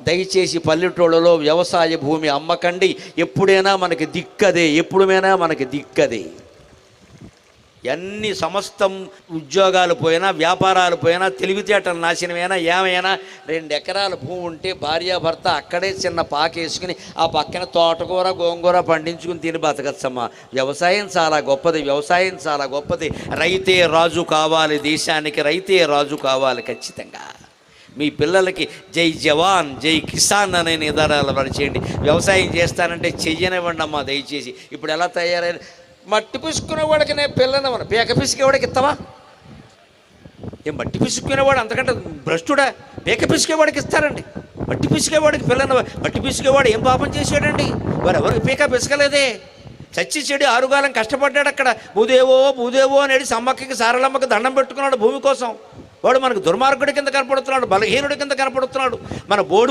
దయచేసి పల్లెటూళ్ళలో వ్యవసాయ భూమి అమ్మకండి. ఎప్పుడైనా మనకి దిక్కదే, ఎప్పుడైనా మనకి దిక్కదే. ఎన్ని సమస్తం ఉద్యోగాలు పోయినా, వ్యాపారాలు పోయినా, తెలివితేటలు నాశనమైనా, ఏమైనా 2 ఎకరాల భూమి ఉంటే భార్యాభర్త అక్కడే చిన్న పాకేసుకుని ఆ పక్కన తోటకూర గోంగూర పండించుకుని తిని బతకచ్చమ్మా. వ్యవసాయం చాలా గొప్పది, వ్యవసాయం చాలా గొప్పది. రైతే రాజు కావాలి, దేశానికి రైతే రాజు కావాలి ఖచ్చితంగా. మీ పిల్లలకి జై జవాన్ జై కిసాన్ అనే నిదానాలు పరిచేయండి. వ్యవసాయం చేస్తానంటే చెయ్యనివ్వండి అమ్మా దయచేసి. ఇప్పుడు ఎలా తయారైన మట్టి పిసుకునేవాడికి నేను పిల్లనవను, పేక పిసికేవాడికి ఇస్తావా? ఏం మట్టి పిసుకునేవాడు అంతకంటే భ్రష్టుడా? పేక పిసికేవాడికి ఇస్తారండి. మట్టి పిసికేవాడికి పిల్లన, మట్టి పిసికేవాడు ఏం పాపం చేశాడండి? వారు ఎవరికి పీక పిసకలేదే. చచ్చి చెడు ఆరుగాలం కష్టపడ్డాడు అక్కడ. భూదేవో భూదేవో అనేది సమ్మక్కకి సారలమ్మకి దండం పెట్టుకున్నాడు భూమి కోసం. వాడు మనకు దుర్మార్గుడి కింద కనపడుతున్నాడు, బలహీనుడి కింద కనపడుతున్నాడు. మన బోడు